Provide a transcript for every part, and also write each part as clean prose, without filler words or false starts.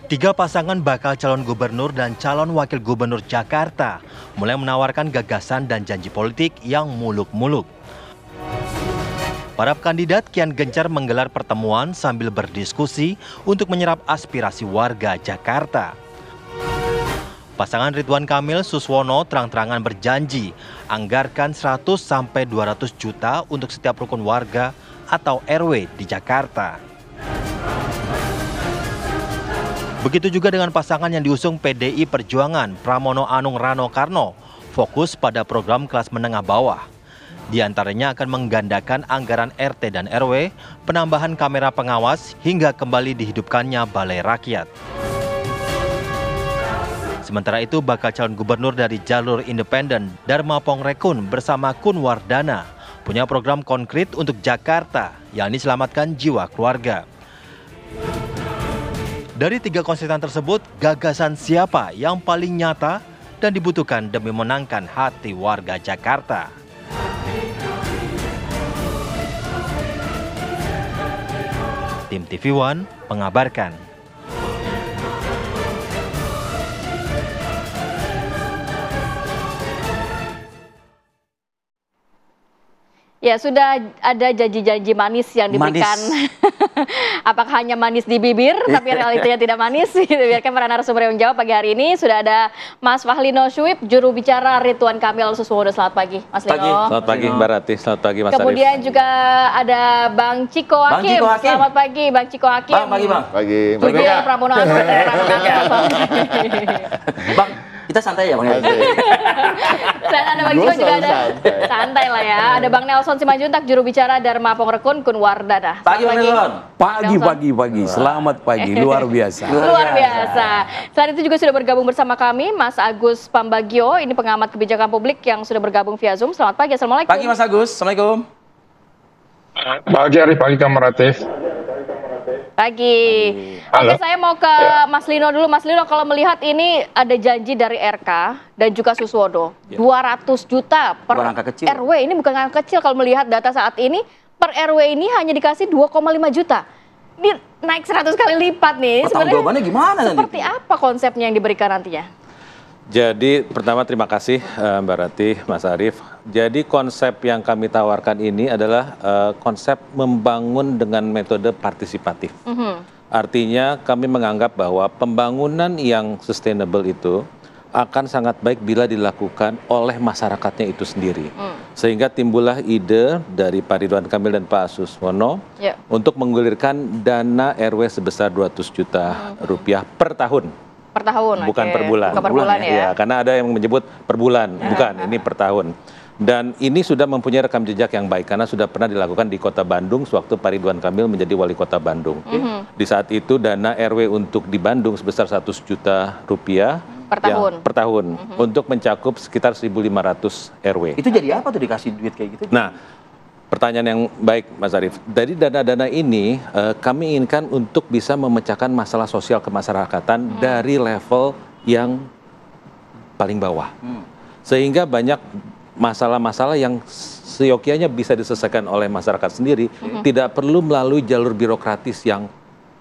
Tiga pasangan bakal calon gubernur dan calon wakil gubernur Jakarta mulai menawarkan gagasan dan janji politik yang muluk-muluk. Para kandidat kian gencar menggelar pertemuan sambil berdiskusi untuk menyerap aspirasi warga Jakarta. Pasangan Ridwan Kamil Suswono terang-terangan berjanji anggarkan 100-200 juta untuk setiap rukun warga atau RW di Jakarta. Begitu juga dengan pasangan yang diusung PDI Perjuangan Pramono Anung Rano Karno, fokus pada program kelas menengah bawah. Di antaranya akan menggandakan anggaran RT dan RW, penambahan kamera pengawas, hingga kembali dihidupkannya Balai Rakyat. Sementara itu, bakal calon gubernur dari jalur independen Dharma Pongrekun bersama Kun Wardana punya program konkret untuk Jakarta, yakni selamatkan jiwa keluarga. Dari tiga konstituen tersebut, gagasan siapa yang paling nyata dan dibutuhkan demi menangkan hati warga Jakarta? Tim TV One mengabarkan. Ya, sudah ada janji-janji manis yang diberikan. Apakah hanya manis di bibir, tapi realitanya tidak manis? Biarkan para narasumber yang menjawab pagi hari ini. Sudah ada Mas Fahlino Syuib, juru bicara Ridwan Kamil Suswono. Selamat pagi, Mas Lino. Selamat pagi, Mbak Rati. Selamat pagi, Mas Arif. Kemudian juga ada Bang Ciko Hakim. Selamat pagi, Bang Ciko Hakim. Pagi, Bang. Pagi. Juga Pramono Anung Bang, kita santai ya, Bang. Dan ada Bang Ciko juga ada santai lah ya. Ada Bang Nelson Simanjuntak, juru bicara Dharma Pongrekun Kun Wardana. Pagi, Bang Nelson. Pagi. Selamat pagi, luar biasa. Luar biasa. Saat itu juga sudah bergabung bersama kami Mas Agus Pambagio, ini pengamat kebijakan publik yang sudah bergabung via Zoom. Selamat pagi, Assalamualaikum. Pagi, Mas Agus. Assalamualaikum. Pagi Arif, pagi Kameratif. Pagi. Oke, saya mau ke Mas Lino dulu. Mas Lino, kalau melihat ini ada janji dari RK dan juga Suswono, 200 juta per RW. Ini bukan angka kecil kalau melihat data saat ini. Per RW ini hanya dikasih 2,5 juta. Ini naik 100 kali lipat nih. Jawabannya gimana nanti? Seperti apa konsepnya yang diberikan nantinya? Jadi pertama terima kasih Mbak Rati, Mas Arif. Jadi konsep yang kami tawarkan ini adalah konsep membangun dengan metode partisipatif. Artinya kami menganggap bahwa pembangunan yang sustainable itu akan sangat baik bila dilakukan oleh masyarakatnya itu sendiri. Sehingga timbullah ide dari Pak Ridwan Kamil dan Pak Suswono untuk menggulirkan dana RW sebesar 200 juta rupiah per tahun. Per tahun, bukan per bulan. Bukan per bulan ya? Karena ada yang menyebut per bulan, bukan, ini per tahun. Dan ini sudah mempunyai rekam jejak yang baik karena sudah pernah dilakukan di Kota Bandung sewaktu Pak Ridwan Kamil menjadi wali Kota Bandung. Di saat itu dana RW untuk di Bandung sebesar 100 juta rupiah per tahun. Per tahun untuk mencakup sekitar 1.500 RW. Itu jadi apa tuh dikasih duit kayak gitu? Nah, pertanyaan yang baik, Mas Arif. Dari dana-dana ini, kami inginkan untuk bisa memecahkan masalah sosial kemasyarakatan dari level yang paling bawah. Sehingga banyak masalah-masalah yang seyogyanya bisa diselesaikan oleh masyarakat sendiri, tidak perlu melalui jalur birokratis yang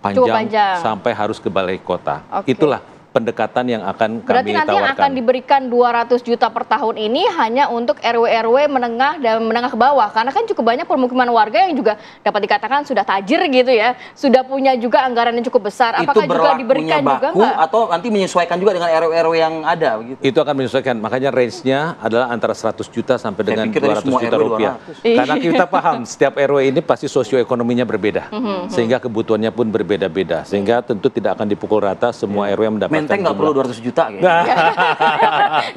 panjang sampai harus ke balai kota. Itulah pendekatan yang akan kami tawarkan. Berarti nanti yang akan diberikan 200 juta per tahun ini hanya untuk RW-RW menengah dan menengah ke bawah. Karena kan cukup banyak permukiman warga yang juga dapat dikatakan sudah tajir gitu ya. Sudah punya juga anggaran yang cukup besar. Apakah juga diberikan juga nggak? Atau nanti menyesuaikan juga dengan RW-RW yang ada? Begitu? Itu akan menyesuaikan. Makanya range-nya adalah antara 100 juta sampai dengan 200 juta rupiah. Karena kita paham setiap RW ini pasti sosioekonominya berbeda. Sehingga kebutuhannya pun berbeda-beda. Sehingga tentu tidak akan dipukul rata semua RW yang mendapatkan. Menteng nggak perlu 200 juta gitu.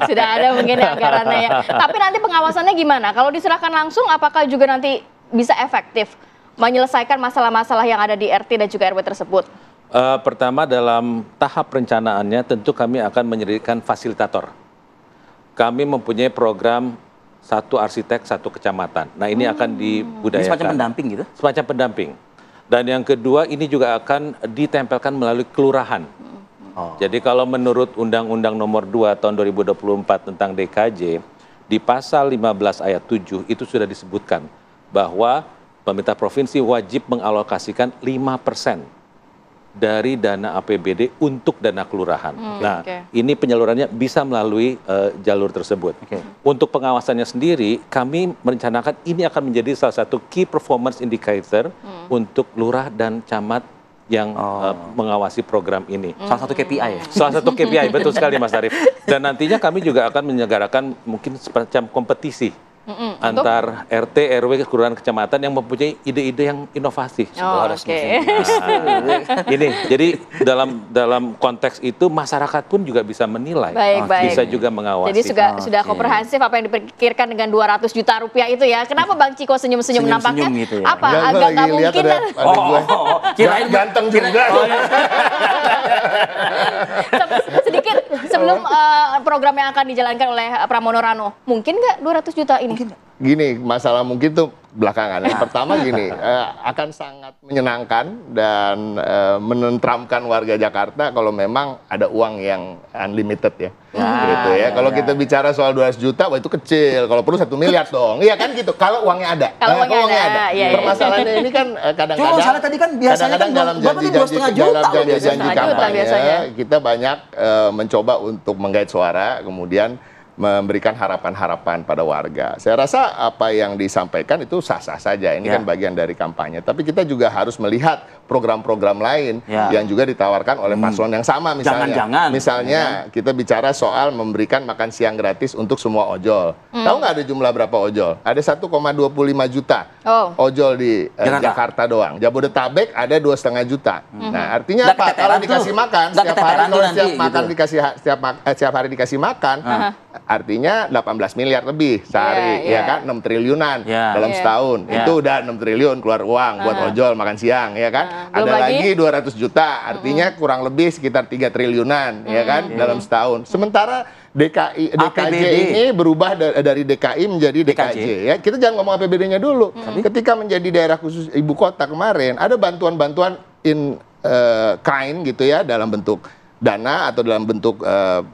Sudah ada mungkin anggarannya ya. Tapi nanti pengawasannya gimana? Kalau diserahkan langsung apakah juga nanti bisa efektif menyelesaikan masalah-masalah yang ada di RT dan juga RW tersebut? Pertama dalam tahap perencanaannya tentu kami akan menyediakan fasilitator. Kami mempunyai program satu arsitek, satu kecamatan. Nah ini akan dibudayakan. Ini semacam pendamping gitu? Semacam pendamping. Dan yang kedua ini juga akan ditempelkan melalui kelurahan. Jadi kalau menurut Undang-Undang Nomor 2 Tahun 2024 tentang DKJ, di pasal 15 ayat 7 itu sudah disebutkan bahwa pemerintah provinsi wajib mengalokasikan 5% dari dana APBD untuk dana kelurahan. Nah, ini penyalurannya bisa melalui jalur tersebut. Untuk pengawasannya sendiri, kami merencanakan ini akan menjadi salah satu key performance indicator untuk lurah dan camat yang mengawasi program ini. Salah satu KPI ya? Salah satu KPI, betul sekali Mas Arief. Dan nantinya kami juga akan menyelenggarakan mungkin semacam kompetisi antar RT, RW, kelurahan, kecamatan yang mempunyai ide-ide yang inovasi. Ini, jadi dalam konteks itu masyarakat pun juga bisa menilai, bisa juga mengawasi. Jadi sudah komprehensif apa yang dipikirkan dengan 200 juta rupiah itu ya. Kenapa Bang Ciko senyum-senyum nampaknya? Gitu ya. Apa? Agak nggak mungkin. Kirain ganteng juga. Sedikit sebelum program yang akan dijalankan oleh Pramono Rano, mungkin nggak 200 juta ini? Gini, masalah mungkin tuh belakangan. Yang pertama gini, akan sangat menyenangkan dan menenteramkan warga Jakarta kalau memang ada uang yang unlimited ya. Gitu ya. Kalau kita bicara soal 200 juta, wah itu kecil. Kalau perlu 1 miliar dong. Iya kan gitu. Kalau uangnya ada. Kalau uangnya ada. Permasalahannya ini kan kadang-kadang. Cuma tadi kan biasanya kan dalam janji-janji kampanye kita banyak mencoba untuk menggait suara, kemudian memberikan harapan-harapan pada warga. Saya rasa apa yang disampaikan itu sah-sah saja. Ini kan bagian dari kampanye. Tapi kita juga harus melihat program-program lain yang juga ditawarkan oleh paslon yang sama misalnya. Misalnya kita bicara soal memberikan makan siang gratis untuk semua ojol. Tahu nggak ada jumlah berapa ojol? Ada 1,25 juta ojol di Jakarta doang. Jabodetabek ada 2,5 juta. Nah, artinya apa? Kalau dikasih makan setiap hari, setiap hari dikasih makan, artinya 18 miliar lebih sehari, ya kan? 6 triliunan dalam setahun. Itu udah 6 triliun keluar uang buat ojol makan siang, ya kan? Ada lagi 200 juta, artinya kurang lebih sekitar 3 triliunan, ya kan? Dalam setahun. Sementara DKJ ini berubah dari DKI menjadi DKJ. Ya, kita jangan ngomong APBD-nya dulu. Ketika menjadi daerah khusus ibu kota kemarin, ada bantuan-bantuan in kind gitu ya, dalam bentuk dana atau dalam bentuk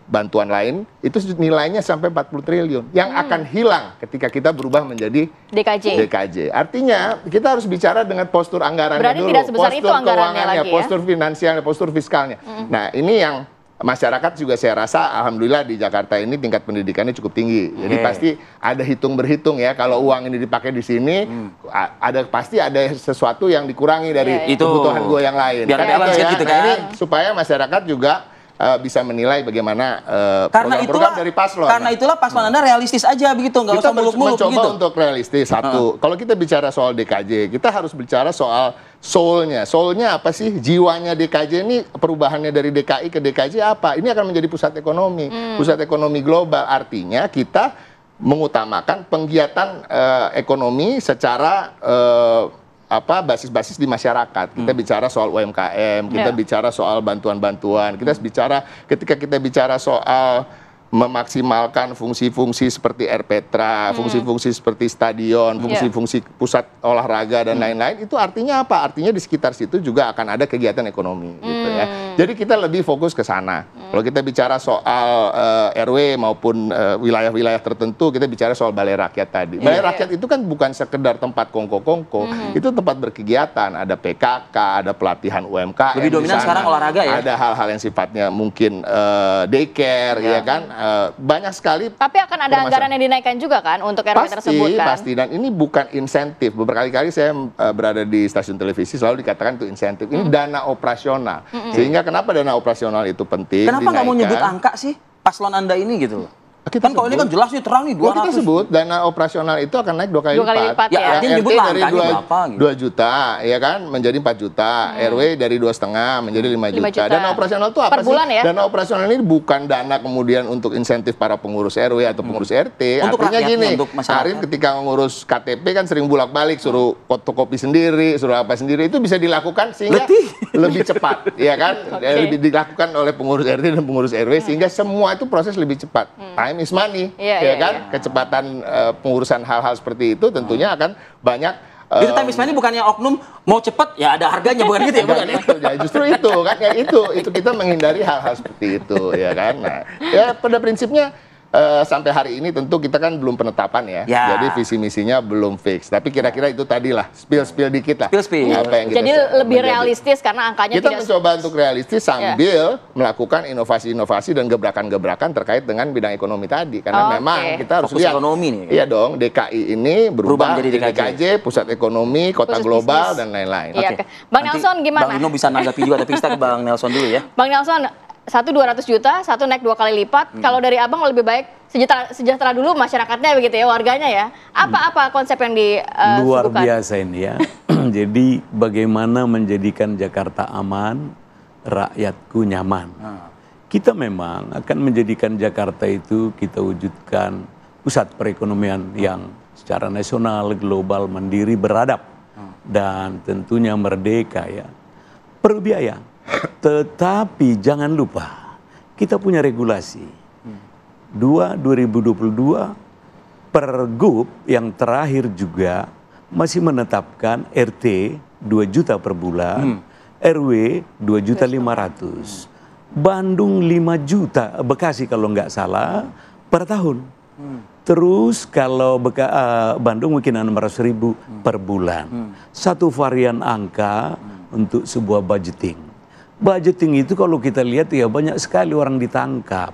bantuan lain, itu nilainya sampai 40 triliun yang akan hilang ketika kita berubah menjadi DKJ. Artinya kita harus bicara dengan postur anggarannya berarti dulu, tidak sebesar postur itu anggarannya keuangannya, lagi, postur finansialnya, postur fiskalnya. Nah, ini yang masyarakat juga saya rasa alhamdulillah di Jakarta ini tingkat pendidikannya cukup tinggi. Jadi pasti ada hitung-berhitung ya, kalau uang ini dipakai di sini pasti ada sesuatu yang dikurangi dari kebutuhan gue yang lain. Biar balance gitu kan. Nah, ini supaya masyarakat juga bisa menilai bagaimana program-program dari paslon. Karena itulah paslon Anda realistis aja begitu, nggak usah muluk-muluk begitu. Kita mencoba gitu. untuk realistis. Satu, kalau kita bicara soal DKJ, kita harus bicara soal soul-nya. Soul-nya apa sih? Jiwanya DKJ ini, perubahannya dari DKI ke DKJ apa? Ini akan menjadi pusat ekonomi. Pusat ekonomi global. Artinya kita mengutamakan penggiatan ekonomi secara basis-basis di masyarakat. Kita bicara soal UMKM, kita bicara soal bantuan-bantuan, ketika kita bicara soal memaksimalkan fungsi-fungsi seperti Airpetra, fungsi-fungsi seperti stadion, fungsi-fungsi pusat olahraga dan lain-lain, itu artinya apa? Artinya di sekitar situ juga akan ada kegiatan ekonomi gitu ya. Jadi kita lebih fokus ke sana. Kalau kita bicara soal RW maupun wilayah-wilayah tertentu, kita bicara soal balai rakyat tadi. Balai rakyat itu kan bukan sekedar tempat kongko-kongko, itu tempat berkegiatan, ada PKK, ada pelatihan UMKM. Lebih dominan sekarang olahraga ya? Ada hal-hal yang sifatnya mungkin daycare, ya kan? Banyak sekali. Tapi akan ada anggaran yang dinaikkan juga kan untuk RW tersebut kan? Pasti, dan ini bukan insentif. Berkali-kali saya berada di stasiun televisi selalu dikatakan itu insentif. Ini dana operasional. Sehingga kenapa dana operasional itu penting? Kenapa nggak mau nyebut angka sih paslon Anda ini gitu loh? Kita kan kalau ini kan jelas nih terang nih 200. Kita sebut dana operasional itu akan naik 2 kali lipat. Ya, RT nyebut dari berapa, 2 juta, ya kan, menjadi 4 juta. RW dari 2,5 menjadi 5 juta. Dana operasional itu apa per bulan sih? Ya? Dana operasional ini bukan dana kemudian untuk insentif para pengurus RW atau pengurus RT. Untuk artinya gini, untuk Arif ketika ngurus KTP kan sering bolak-balik, suruh fotokopi sendiri, suruh apa sendiri, itu bisa dilakukan sehingga lebih cepat, ya kan? Lebih dilakukan oleh pengurus RT dan pengurus RW sehingga semua itu proses lebih cepat. Time is money. Ya kan, kecepatan pengurusan hal-hal seperti itu tentunya akan banyak. Itu time is money bukannya oknum mau cepet ya ada harganya, bukan gitu ya? Bukan ya, justru itu kan, itu kita menghindari hal-hal seperti itu, ya kan. Nah, ya pada prinsipnya sampai hari ini tentu kita kan belum penetapan ya. Jadi visi misinya belum fix. Tapi kira-kira itu tadi lah, spill dikit lah. Apa yang kita jadi lebih realistis karena angkanya kita mencoba untuk realistis sambil melakukan inovasi-inovasi dan gebrakan-gebrakan terkait dengan bidang ekonomi tadi. Karena memang kita harus lihat ekonomi nih. Iya dong, DKI ini berubah menjadi DKJ, pusat ekonomi, kota global dan lain-lain. Bang Nelson gimana? Bang Nino bisa nanggapi juga, tapi kita ke Bang Nelson dulu ya. Bang Nelson, 200 juta, satu naik 2 kali lipat. Kalau dari Abang lebih baik sejahtera dulu masyarakatnya begitu ya, warganya ya. Apa konsep yang disuguhkan? Luar biasa ini ya. Jadi bagaimana menjadikan Jakarta aman, rakyatku nyaman. Kita memang akan menjadikan Jakarta itu kita wujudkan pusat perekonomian yang secara nasional, global, mandiri, beradab. Dan tentunya merdeka ya. Perlu biaya. Tetapi jangan lupa, kita punya regulasi. 2022 Pergub yang terakhir juga masih menetapkan RT 2 juta per bulan, RW 2.500.000, Bandung 5 juta, Bekasi kalau nggak salah per tahun. Terus kalau Bandung mungkin 600.000 per bulan. Satu varian angka untuk sebuah budgeting. Budgeting itu kalau kita lihat ya banyak sekali orang ditangkap.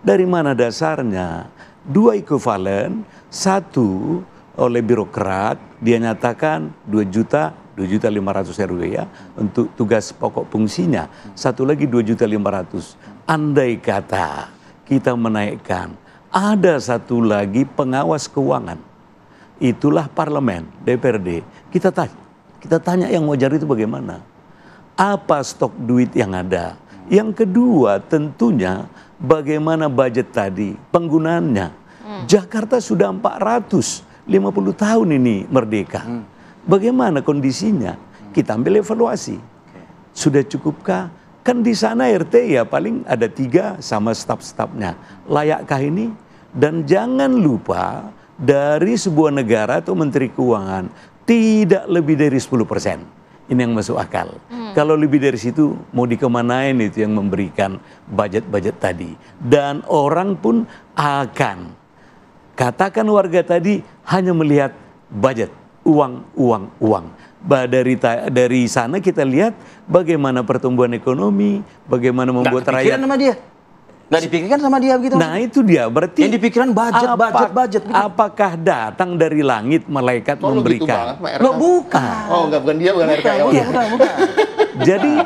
Dari mana dasarnya? 2 ekuivalen, 1 oleh birokrat, dia nyatakan 2.500.000 RW ya, untuk tugas pokok fungsinya. 1 lagi 2.500.000. Andai kata kita menaikkan, ada 1 lagi pengawas keuangan. Itulah parlemen, DPRD. Kita tanya yang wajar itu bagaimana? Apa stok duit yang ada? Yang kedua tentunya bagaimana budget tadi, penggunaannya. Jakarta sudah 450 tahun ini merdeka. Bagaimana kondisinya? Kita ambil evaluasi. Sudah cukupkah? Kan di sana RT ya paling ada 3 sama staf-stafnya. Layakkah ini? Dan jangan lupa dari sebuah negara atau menteri keuangan tidak lebih dari 10%. Ini yang masuk akal. Kalau lebih dari situ mau dikemanain itu yang memberikan budget-budget tadi. Dan orang pun akan, katakan warga tadi hanya melihat budget, uang. Dari sana kita lihat bagaimana pertumbuhan ekonomi, bagaimana membuat rakyat. Sama dia. Nggak dipikirkan sama dia begitu. Nah itu dia, berarti yang dipikirkan budget. Apakah datang dari langit malaikat memberikan? Loh bukan. Bukan dia, bukan RK. Bukan. Jadi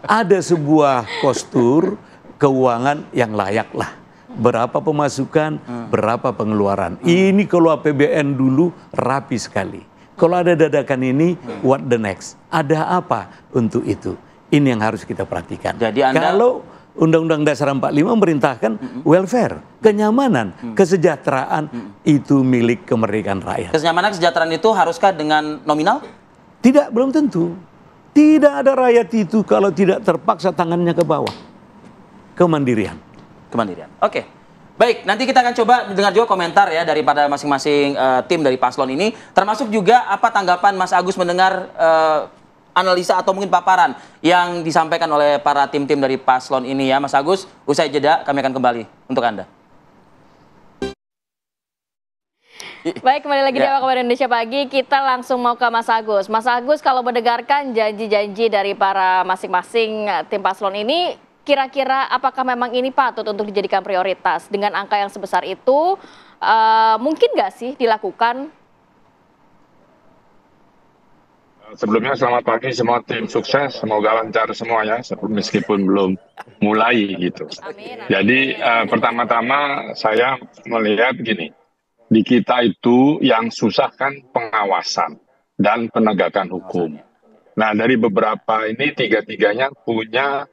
ada sebuah postur keuangan yang layak lah. Berapa pemasukan, berapa pengeluaran. Ini kalau APBN dulu rapi sekali. Kalau ada dadakan ini, what the next? Ada apa untuk itu? Ini yang harus kita perhatikan. Jadi kalau Undang-Undang Dasar 45 memerintahkan welfare, kenyamanan, kesejahteraan itu milik kemerdekaan rakyat. Kenyamanan, kesejahteraan itu haruskah dengan nominal? Tidak, belum tentu. Tidak ada rakyat itu kalau tidak terpaksa tangannya ke bawah. Kemandirian. Oke. Baik, nanti kita akan coba dengar juga komentar ya daripada masing-masing tim dari paslon ini. Termasuk juga apa tanggapan Mas Agus mendengar analisa atau mungkin paparan yang disampaikan oleh para tim-tim dari paslon ini ya Mas Agus. Usai jeda kami akan kembali untuk Anda. Baik, kembali lagi di Awak Kabar Indonesia Pagi. Kita langsung mau ke Mas Agus. Mas Agus, kalau mendengarkan janji-janji dari para masing-masing tim paslon ini, kira-kira apakah memang ini patut untuk dijadikan prioritas? Dengan angka yang sebesar itu, mungkin nggak sih dilakukan? Sebelumnya selamat pagi semua tim sukses, semoga lancar semua ya, meskipun belum mulai gitu. Amin. Jadi pertama-tama saya melihat gini, di kita itu yang susah kan pengawasan dan penegakan hukum. Nah dari beberapa ini tiga-tiganya punya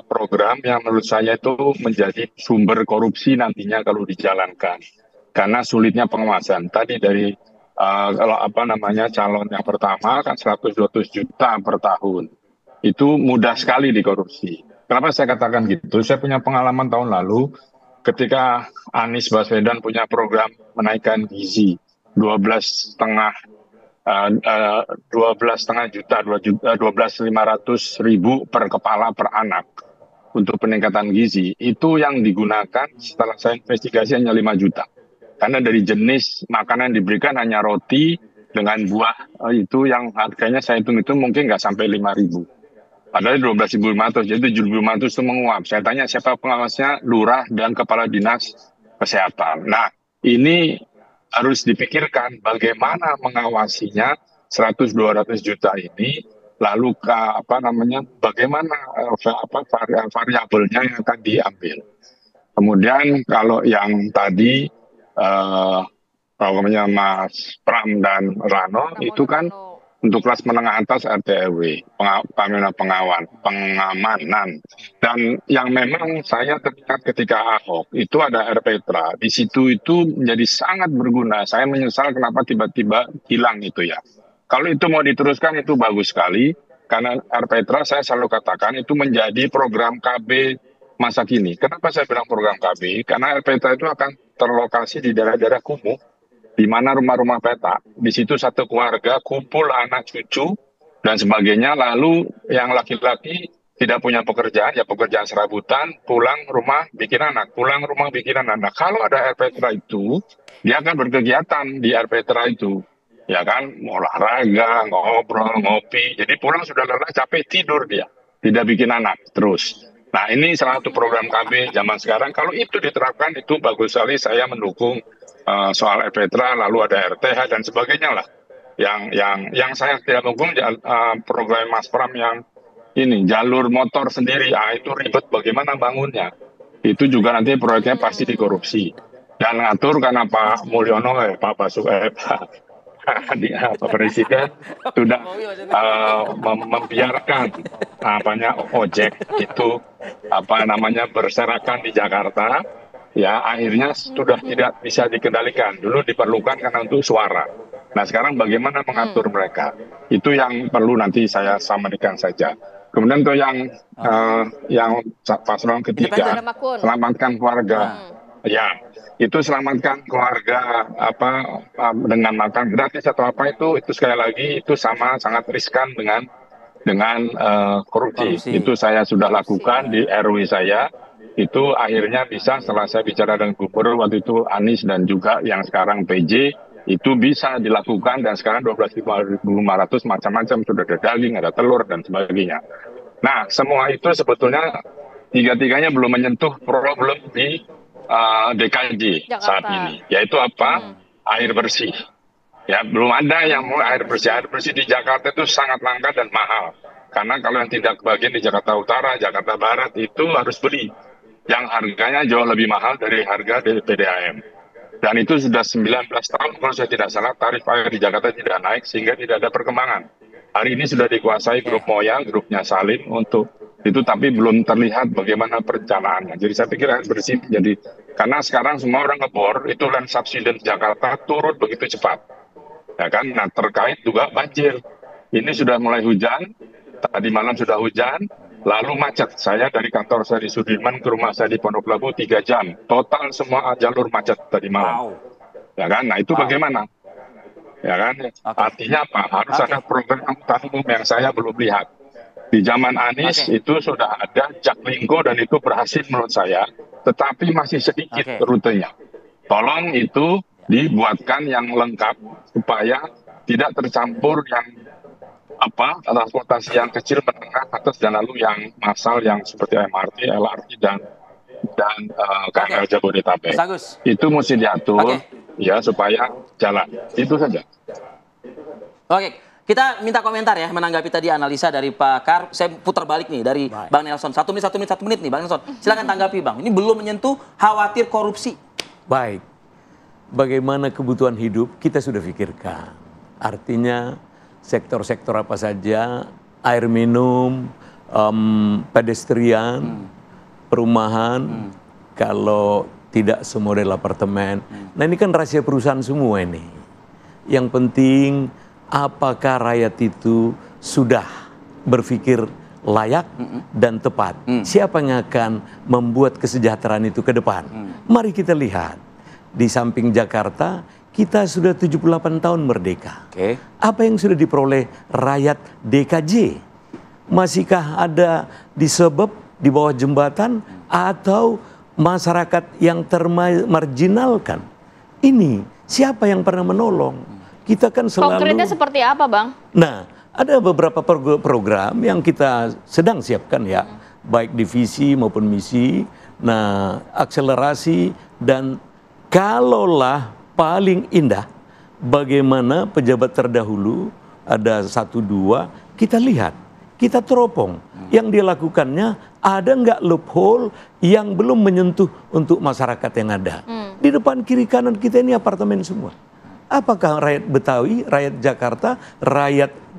program yang menurut saya itu menjadi sumber korupsi nantinya kalau dijalankan. Karena sulitnya pengawasan. Tadi dari kalau calon yang pertama kan 120 juta per tahun. Itu mudah sekali dikorupsi. Kenapa saya katakan gitu? Saya punya pengalaman tahun lalu ketika Anies Baswedan punya program menaikkan gizi 12,5 juta, 12.500.000 per kepala per anak. untuk peningkatan gizi, itu yang digunakan setelah saya investigasi hanya 5 juta. Karena dari jenis makanan yang diberikan hanya roti dengan buah, itu yang harganya saya hitung itu mungkin nggak sampai 5.000. Padahal 12.500, jadi 7.500 itu menguap. Saya tanya siapa pengawasnya, lurah dan kepala dinas kesehatan. Nah, ini harus dipikirkan bagaimana mengawasinya 100-200 juta ini, lalu bagaimana variabelnya yang akan diambil. Kemudian kalau yang tadi Mas Pram dan Rano itu kan untuk kelas menengah atas RT/RW, pengamanan. Dan yang memang saya teringat ketika Ahok, itu ada RPtra. Di situ itu menjadi sangat berguna. Saya menyesal kenapa tiba-tiba hilang itu ya. Kalau itu mau diteruskan itu bagus sekali, karena RPtra saya selalu katakan itu menjadi program KB masa kini. Kenapa saya bilang program KB? Karena RPtra itu akan terlokasi di daerah-daerah kumuh, di mana rumah-rumah peta, di situ satu keluarga kumpul anak cucu dan sebagainya, lalu yang laki-laki tidak punya pekerjaan, ya pekerjaan serabutan, pulang rumah bikin anak, pulang rumah bikin anak. Nah, kalau ada RPtra itu, dia akan berkegiatan di RPtra itu, ya kan, olahraga, ngobrol, ngopi, jadi pulang sudah lelah, capek, tidur dia, tidak bikin anak terus. Nah, ini salah satu program KB zaman sekarang. Kalau itu diterapkan, itu bagus sekali, saya mendukung soal RPtra, lalu ada RTH dan sebagainya lah. Yang saya tidak dukung program Mas Pram yang ini jalur motor sendiri, itu ribet bagaimana bangunnya. Itu juga nanti proyeknya pasti dikorupsi. Dan ngatur karena Pak Mulyono, Pak Presiden sudah membiarkan ojek itu berserakan di Jakarta. Ya, akhirnya sudah tidak bisa dikendalikan. Dulu diperlukan karena untuk suara. Nah, sekarang bagaimana mengatur mereka? Itu yang perlu nanti saya sampaikan saja. Kemudian tuh yang paslon ketiga, selamatkan keluarga. Ya, itu selamatkan keluarga dengan makan gratis atau apa itu sekali lagi itu sangat riskan dengan korupsi. Itu saya sudah lakukan di RW saya. Itu akhirnya bisa setelah saya bicara dengan gubernur waktu itu Anies dan juga yang sekarang PJ, itu bisa dilakukan dan sekarang 12.500 macam-macam, sudah ada daging, ada telur dan sebagainya. Nah, semua itu sebetulnya tiga-tiganya belum menyentuh problem di DKJ saat ini, yaitu apa? Air bersih. Ya, belum ada yang mau air bersih. Air bersih di Jakarta itu sangat langka dan mahal. Karena kalau yang tidak kebagian di Jakarta Utara, Jakarta Barat itu harus beli. Yang harganya jauh lebih mahal dari harga dari PDAM. Dan itu sudah 19 tahun kalau saya tidak salah tarif air di Jakarta tidak naik sehingga tidak ada perkembangan. Hari ini sudah dikuasai grup Moya, grupnya Salim untuk itu, tapi belum terlihat bagaimana perencanaannya. Jadi saya pikir air bersih jadi, karena sekarang semua orang ngebor, itu land subsidence Jakarta turun begitu cepat. Ya kan? Nah, terkait juga banjir. Ini sudah mulai hujan, tadi malam sudah hujan, lalu macet. Saya dari kantor saya di Sudirman ke rumah saya di Pondok Labu 3 jam. Total semua jalur macet tadi malam. Ya kan? Nah, itu bagaimana? Ya kan? Artinya apa? Harus ada program angkutan umum yang saya belum lihat. Di zaman Anies itu sudah ada Jaklingko dan itu berhasil menurut saya, tetapi masih sedikit rutenya. Tolong itu dibuatkan yang lengkap supaya tidak tercampur yang transportasi yang kecil, menengah, atas dan lalu yang massal yang seperti MRT, LRT dan KRL Jabodetabek. Itu mesti diatur ya supaya jalan. Itu saja. Oke, kita minta komentar ya menanggapi tadi analisa dari Pak Kar. Saya putar balik nih dari Bang Nelson. 1 menit nih Bang Nelson. Silakan tanggapi Bang. Ini belum menyentuh khawatir korupsi. Baik. Bagaimana kebutuhan hidup kita sudah pikirkan. Artinya sektor-sektor apa saja, air minum, pedestrian, perumahan, kalau tidak semodel apartemen. Nah, ini kan rahasia perusahaan semua ini. Yang penting apakah rakyat itu sudah berpikir layak dan tepat. Siapa yang akan membuat kesejahteraan itu ke depan? Mari kita lihat. Di samping Jakarta, kita sudah 78 tahun merdeka. Apa yang sudah diperoleh rakyat DKJ? Masihkah ada di suburb di bawah jembatan atau masyarakat yang termarginalkan. Ini siapa yang pernah menolong? Kita kan selalu... Konkretnya seperti apa, Bang? Nah, ada beberapa program yang kita sedang siapkan ya, baik divisi maupun misi. Nah, akselerasi dan kalaulah paling indah, bagaimana pejabat terdahulu, ada 1-2, kita lihat, kita teropong. Yang dilakukannya, ada nggak loophole yang belum menyentuh untuk masyarakat yang ada. Di depan kiri kanan kita ini apartemen semua. Apakah rakyat Betawi, rakyat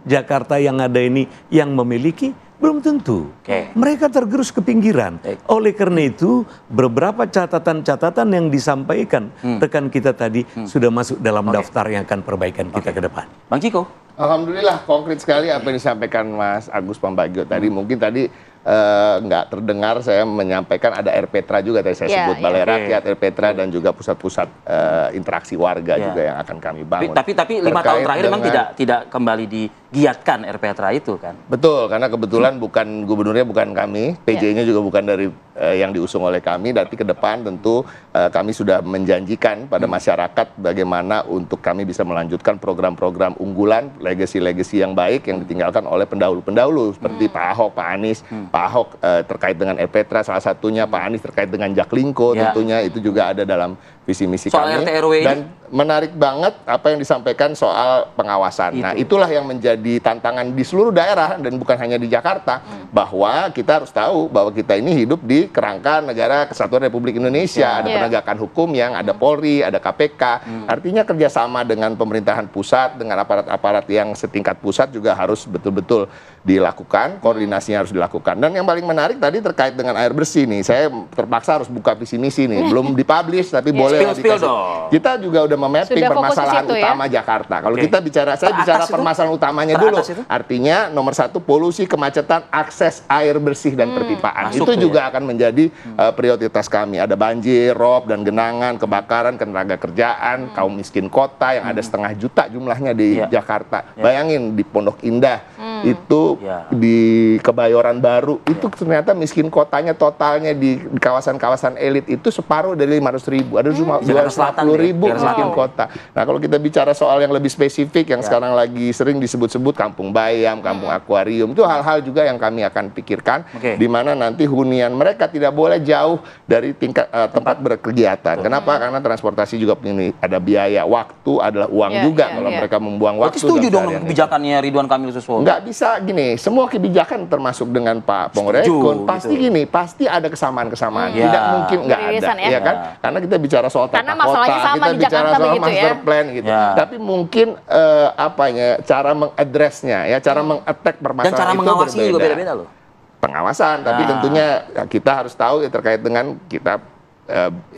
Jakarta yang ada ini yang memiliki? Belum tentu. Mereka tergerus ke pinggiran. Oleh karena itu, beberapa catatan-catatan yang disampaikan rekan kita tadi sudah masuk dalam daftar yang akan perbaikan kita ke depan. Bang Ciko? Alhamdulillah konkret sekali apa yang disampaikan Mas Agus Pambagio tadi. Mungkin tadi nggak terdengar saya menyampaikan ada RPTRA juga tadi saya sebut, Balai Rakyat, RPTRA dan juga pusat-pusat interaksi warga juga yang akan kami bangun. Tapi 5 tahun terakhir memang tidak kembali digiatkan RPTRA itu kan? Betul, karena kebetulan bukan gubernurnya bukan kami, PJ-nya juga bukan dari yang diusung oleh kami. Nanti ke depan tentu kami sudah menjanjikan pada masyarakat bagaimana untuk kami bisa melanjutkan program-program unggulan, legasi-legasi yang baik yang ditinggalkan oleh pendahulu-pendahulu seperti Pak Ahok, Pak Anies. Pak Ahok terkait dengan RPTRA salah satunya, Pak Anies terkait dengan Jaklingko tentunya itu juga ada dalam visi misi kami. Dan menarik banget apa yang disampaikan soal pengawasan. Nah, itulah yang menjadi tantangan di seluruh daerah dan bukan hanya di Jakarta, bahwa kita harus tahu bahwa kita ini hidup di kerangka negara Kesatuan Republik Indonesia, ada penegakan hukum yang ada Polri, ada KPK. Artinya kerjasama dengan pemerintahan pusat, dengan aparat-aparat yang setingkat pusat juga harus betul-betul dilakukan, koordinasinya harus dilakukan. Dan yang paling menarik tadi terkait dengan air bersih nih, saya terpaksa harus buka visi misi nih, belum dipublish tapi boleh dikasih. Kita juga udah memapping permasalahan utama Jakarta. Kalau kita bicara, saya bicara permasalahan utamanya dulu. Artinya nomor 1 polusi, kemacetan, akses air bersih dan perpipaan. Itu juga akan menjadi prioritas kami. Ada banjir, rob dan genangan, kebakaran, ketenaga kerjaan, kaum miskin kota yang ada 500 juta jumlahnya di Jakarta. Bayangin di Pondok Indah itu di Kebayoran Baru itu ternyata miskin kotanya totalnya di kawasan-kawasan elit itu separuh dari 500.000. Ada 250.000 miskin kota. Nah, kalau kita bicara soal yang lebih spesifik yang sekarang lagi sering disebut-sebut kampung bayam, kampung akuarium, itu hal-hal juga yang kami akan pikirkan di mana nanti hunian mereka tidak boleh jauh dari tingkat tempat berkegiatan. Kenapa? Karena transportasi juga ada biaya, waktu adalah uang juga kalau mereka membuang waktu. Setuju dong kebijakannya Ridwan Kamil Suswodo. Nggak bisa gini, semua kebijakan termasuk dengan Pak Pongrekon pasti gini, pasti ada kesamaan-kesamaan. Tidak mungkin nggak ada, ya kan? Karena kita bicara soal tata kota, kita bicara soal master plan gitu. Tapi mungkin cara mengadresnya, ya cara mengattack permasalahan dan cara itu mengawasi berbeda. juga beda-beda loh. Pengawasan, tapi tentunya kita harus tahu terkait dengan kita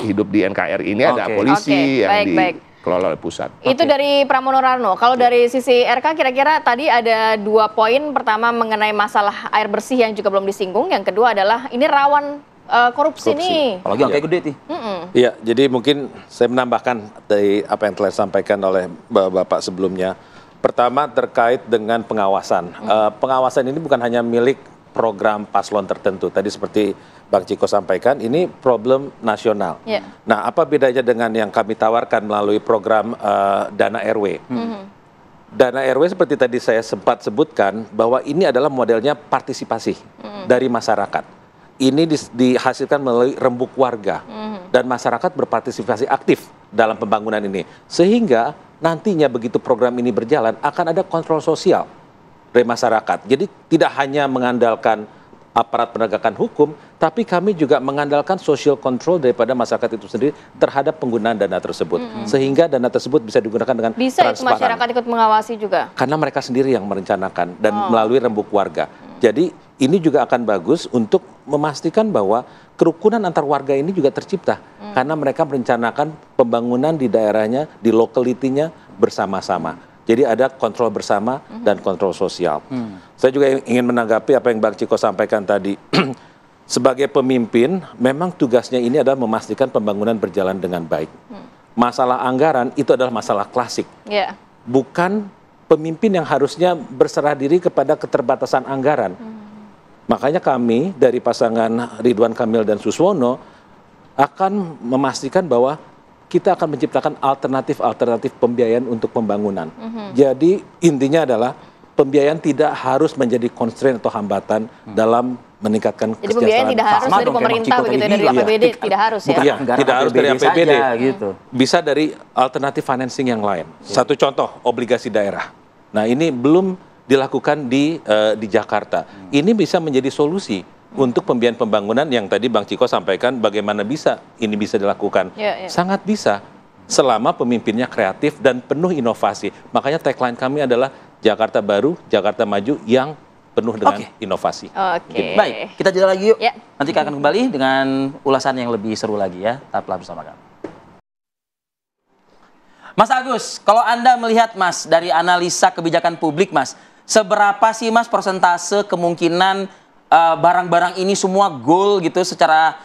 hidup di NKRI ini ada polisi yang dikelola oleh pusat. Itu dari Pramono Rarno. Kalau dari sisi RK kira-kira tadi ada 2 poin. Pertama mengenai masalah air bersih yang juga belum disinggung. Yang kedua adalah ini rawan korupsi nih. Apalagi angka gede nih. Iya, jadi mungkin saya menambahkan dari apa yang telah disampaikan oleh Bapak sebelumnya. Pertama terkait dengan pengawasan. Pengawasan ini bukan hanya milik program paslon tertentu. Tadi seperti Bang Ciko sampaikan, ini problem nasional. Nah, apa bedanya dengan yang kami tawarkan melalui program Dana RW? Dana RW seperti tadi saya sempat sebutkan bahwa ini adalah modelnya partisipasi dari masyarakat. Ini dihasilkan melalui rembuk warga dan masyarakat berpartisipasi aktif dalam pembangunan ini. Sehingga nantinya begitu program ini berjalan akan ada kontrol sosial dari masyarakat. Jadi tidak hanya mengandalkan aparat penegakan hukum, tapi kami juga mengandalkan social control daripada masyarakat itu sendiri terhadap penggunaan dana tersebut. Sehingga dana tersebut bisa digunakan dengan transparan. Bisa masyarakat ikut mengawasi juga? Karena mereka sendiri yang merencanakan dan melalui rembuk warga. Jadi ini juga akan bagus untuk memastikan bahwa kerukunan antar warga ini juga tercipta. Karena mereka merencanakan pembangunan di daerahnya, di lokalitinya bersama-sama. Jadi ada kontrol bersama dan kontrol sosial. Saya juga ingin menanggapi apa yang Bang Ciko sampaikan tadi. Sebagai pemimpin, memang tugasnya ini adalah memastikan pembangunan berjalan dengan baik. Masalah anggaran itu adalah masalah klasik. Bukan pemimpin yang harusnya berserah diri kepada keterbatasan anggaran. Makanya kami dari pasangan Ridwan Kamil dan Suswono akan memastikan bahwa kita akan menciptakan alternatif pembiayaan untuk pembangunan. Jadi intinya adalah pembiayaan tidak harus menjadi constraint atau hambatan dalam meningkatkan kesejahteraan. Jadi pembiayaan tidak harus dari pemerintah begitu, dari APBD tidak harus ya? Iya, tidak harus dari APBD. Saja, gitu. Bisa dari alternatif financing yang lain. Satu contoh, obligasi daerah. Nah, ini belum dilakukan di Jakarta. Ini bisa menjadi solusi untuk pembiayaan pembangunan yang tadi Bang Ciko sampaikan bagaimana ini bisa dilakukan. Sangat bisa selama pemimpinnya kreatif dan penuh inovasi. Makanya tagline kami adalah Jakarta Baru, Jakarta Maju yang penuh dengan inovasi. Baik, kita jeda lagi yuk. Nanti kita akan kembali dengan ulasan yang lebih seru lagi ya. Tetaplah bersama kami. Mas Agus, kalau Anda melihat Mas dari analisa kebijakan publik Mas, seberapa sih Mas persentase kemungkinan barang-barang ini semua goal gitu secara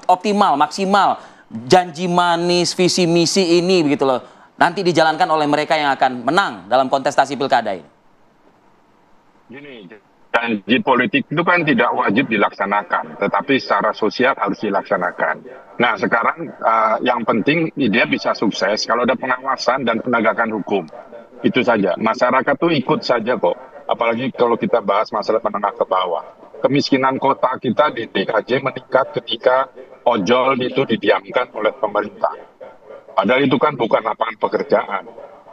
optimal, maksimal, janji manis, visi misi ini begitu loh, nanti dijalankan oleh mereka yang akan menang dalam kontestasi pilkada ini? Gini, janji politik itu kan tidak wajib dilaksanakan, tetapi secara sosial harus dilaksanakan. Nah, sekarang yang penting dia bisa sukses kalau ada pengawasan dan penegakan hukum. Itu saja. Masyarakat tuh ikut saja kok. Apalagi kalau kita bahas masalah menengah ke bawah. Kemiskinan kota kita di DKJ meningkat ketika ojol itu didiamkan oleh pemerintah. Padahal itu kan bukan lapangan pekerjaan.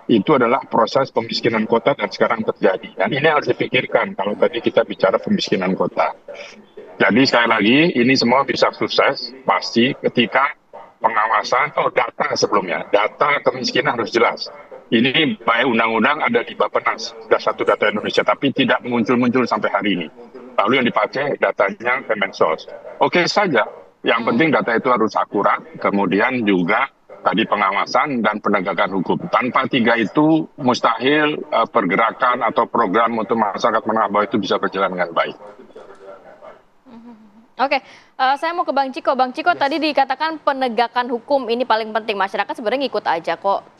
Itu adalah proses pemiskinan kota dan sekarang terjadi. Dan ini harus dipikirkan kalau tadi kita bicara pemiskinan kota. Jadi sekali lagi, ini semua bisa sukses pasti ketika pengawasan atau data sebelumnya. Data kemiskinan harus jelas. Ini baik undang-undang ada di Bappenas, sudah satu data Indonesia, tapi tidak muncul-muncul sampai hari ini. Lalu yang dipakai datanya Kemensos. Oke saja, yang penting data itu harus akurat, kemudian juga tadi pengawasan dan penegakan hukum. Tanpa tiga itu mustahil pergerakan atau program untuk masyarakat menengah bawah itu bisa berjalan dengan baik. Oke, saya mau ke Bang Ciko. Bang Ciko, tadi dikatakan penegakan hukum ini paling penting. Masyarakat sebenarnya ngikut aja kok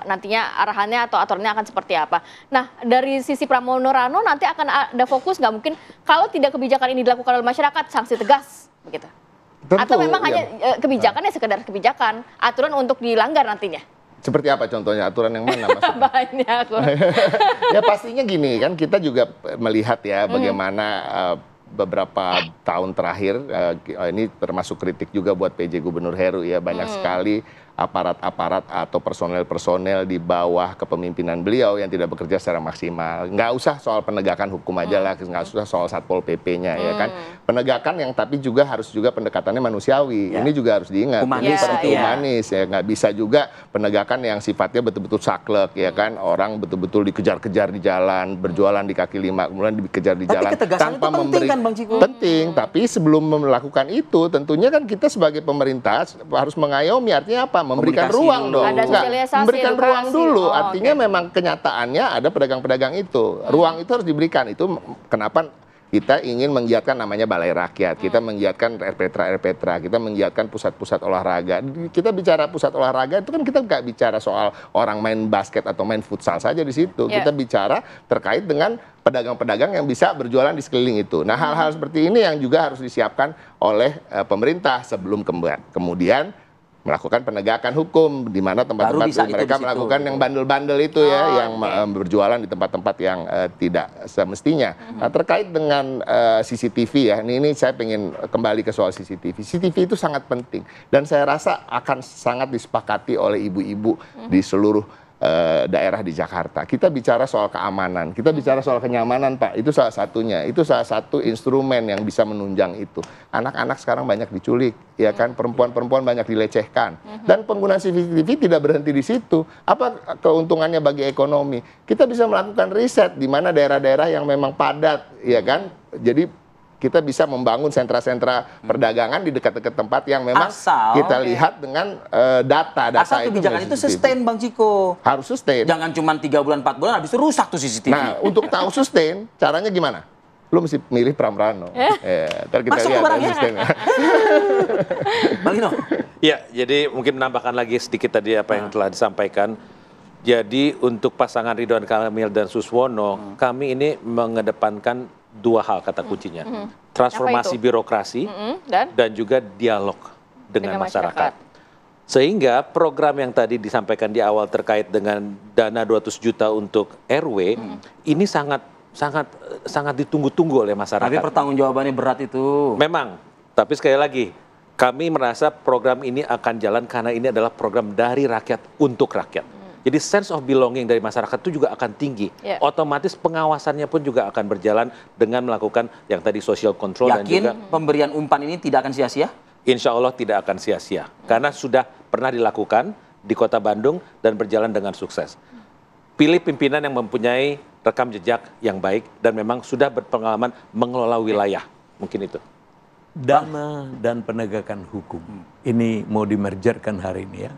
nantinya arahannya atau aturannya akan seperti apa. Nah, dari sisi Pramono Rano nanti akan ada fokus nggak mungkin kalau tidak kebijakan ini dilakukan oleh masyarakat, sanksi tegas begitu? Tentu, atau memang hanya kebijakannya sekedar kebijakan, aturan untuk dilanggar nantinya? Seperti apa contohnya, aturan yang mana maksudnya? Banyak. Ya pastinya gini kan, kita juga melihat ya bagaimana beberapa tahun terakhir, ini termasuk kritik juga buat PJ Gubernur Heru ya, banyak sekali aparat-aparat atau personel-personel di bawah kepemimpinan beliau yang tidak bekerja secara maksimal. Nggak usah soal penegakan hukum aja lah, nggak usah soal Satpol PP-nya ya kan. Penegakan yang tapi juga harus juga pendekatannya manusiawi. Ini juga harus diingat. Humanis ya, nggak bisa juga penegakan yang sifatnya betul-betul saklek ya kan. Orang betul-betul dikejar-kejar di jalan, berjualan di kaki lima, kemudian dikejar di jalan tanpa memberi. Kan, Bang Ciko? Penting, tapi sebelum melakukan itu tentunya kan kita sebagai pemerintah harus mengayomi, artinya apa? Memberikan ruang dong. Ada sosialisasi, memberikan edukasi. ruang dulu. Artinya memang kenyataannya ada pedagang-pedagang itu. Ruang itu harus diberikan. Itu kenapa kita ingin menggiatkan namanya Balai Rakyat. Kita menggiatkan RPTRA, kita menggiatkan pusat-pusat olahraga. Kita bicara pusat olahraga itu kan kita nggak bicara soal orang main basket atau main futsal saja di situ. Kita bicara terkait dengan pedagang-pedagang yang bisa berjualan di sekeliling itu. Nah, hal-hal seperti ini yang juga harus disiapkan oleh pemerintah sebelum kemudian melakukan penegakan hukum di mana tempat-tempat mereka melakukan yang bandel-bandel itu ya, yang berjualan di tempat-tempat yang tidak semestinya. Nah, terkait dengan CCTV ya, ini saya ingin kembali ke soal CCTV. CCTV itu sangat penting dan saya rasa akan sangat disepakati oleh ibu-ibu di seluruh daerah di Jakarta. Kita bicara soal keamanan, kita bicara soal kenyamanan, Pak. Itu salah satunya. Itu salah satu instrumen yang bisa menunjang itu. Anak-anak sekarang banyak diculik, ya kan? Perempuan-perempuan banyak dilecehkan. Dan penggunaan CCTV tidak berhenti di situ. Apa keuntungannya bagi ekonomi? Kita bisa melakukan riset di mana daerah-daerah yang memang padat, ya kan? Jadi kita bisa membangun sentra-sentra perdagangan di dekat-dekat tempat yang memang kita lihat dengan data asal kebijakan itu sustain, Bang Ciko. Harus sustain. Jangan cuma 3 bulan, 4 bulan, habis itu rusak tuh CCTV. Nah, untuk tahu sustain, caranya gimana? Lu mesti milih Pram Rano. Ntar kita lihat sustainnya. Bang Lino. Ya, jadi mungkin menambahkan lagi sedikit tadi apa yang telah disampaikan. Jadi untuk pasangan Ridwan Kamil dan Suswono, kami ini mengedepankan dua hal kata kuncinya. Transformasi birokrasi dan juga dialog dengan masyarakat. Sehingga program yang tadi disampaikan di awal terkait dengan dana 200 juta untuk RW, ini sangat ditunggu-tunggu oleh masyarakat. Tapi pertanggungjawabannya berat itu. Memang, tapi sekali lagi, kami merasa program ini akan jalan karena ini adalah program dari rakyat untuk rakyat. Jadi sense of belonging dari masyarakat itu juga akan tinggi. Otomatis pengawasannya pun juga akan berjalan dengan melakukan yang tadi social control. Yakin dan juga pemberian umpan ini tidak akan sia-sia? Insya Allah tidak akan sia-sia. Karena sudah pernah dilakukan di Kota Bandung dan berjalan dengan sukses. Pilih pimpinan yang mempunyai rekam jejak yang baik dan memang sudah berpengalaman mengelola wilayah. Mungkin itu. Dana dan penegakan hukum. Ini mau dimergerkan hari ini ya.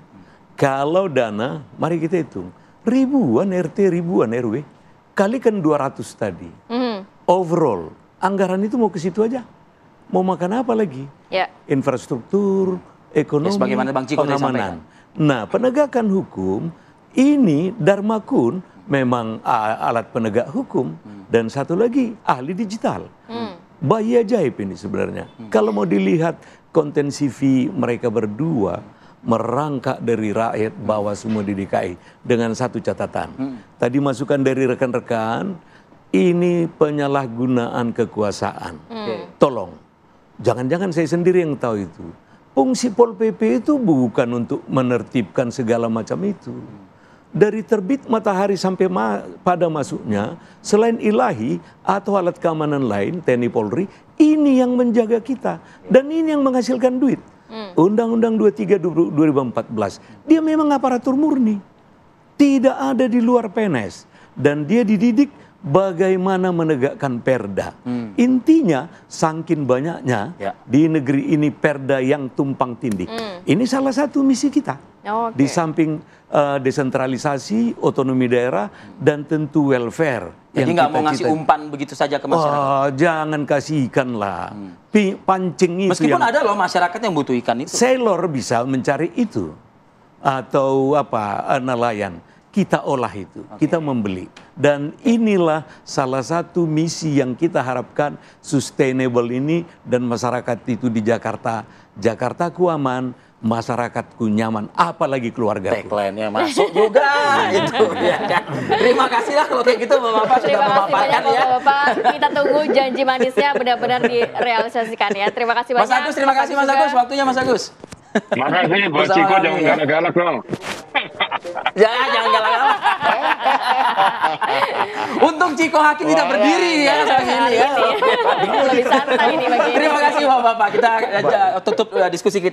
Kalau dana, mari kita hitung. Ribuan RT, ribuan RW. Kalikan 200 tadi. Overall, anggaran itu mau ke situ aja. Mau makan apa lagi? Infrastruktur, ekonomi, sebagaimana Bang Ciko pengamanan. Nah, penegakan hukum, ini Dharma Kun memang alat penegak hukum. Dan satu lagi, ahli digital. Bayi ajaib ini sebenarnya. Kalau mau dilihat konten CV mereka berdua, merangkak dari rakyat bawah semua di DKI dengan satu catatan. Tadi masukan dari rekan-rekan, ini penyalahgunaan kekuasaan. Tolong, jangan-jangan saya sendiri yang tahu itu. Fungsi Pol PP itu bukan untuk menertibkan segala macam itu. Dari terbit matahari sampai pada masuknya, selain ilahi atau alat keamanan lain, TNI Polri, ini yang menjaga kita. Dan ini yang menghasilkan duit. Undang-Undang 23 2014, dia memang aparatur murni. Tidak ada di luar PNS. Dan dia dididik bagaimana menegakkan perda. Intinya, saking banyaknya di negeri ini perda yang tumpang tindih. Ini salah satu misi kita. Di samping desentralisasi, otonomi daerah, dan tentu welfare. Jadi nggak mau ngasih umpan begitu saja ke masyarakat? Jangan kasih ikan lah. Pancing itu. Meskipun ada loh masyarakat yang butuh ikan itu. Sailor bisa mencari itu. Atau nelayan. Kita olah itu, kita membeli. Dan inilah salah satu misi yang kita harapkan sustainable ini dan masyarakat itu di Jakarta. Jakartaku aman, masyarakatku nyaman, apalagi keluarga. Tagline-nya masuk juga itu ya kan. Terima kasih lah kalau kayak gitu Bapak sudah memaparkan ya. Bapak, kita tunggu janji manisnya benar-benar direalisasikan ya. Terima kasih banyak. Mas Agus, terima kasih Mas Agus, waktunya Mas Agus. Makasih, Bos Ciko jangan galak-galak dong. Jangan galak-galak. Untung Ciko Hakim tidak berdiri ya seperti ini ya. Lebih santai ini bagi. Terima kasih Bapak-bapak. Kita tutup diskusi kita.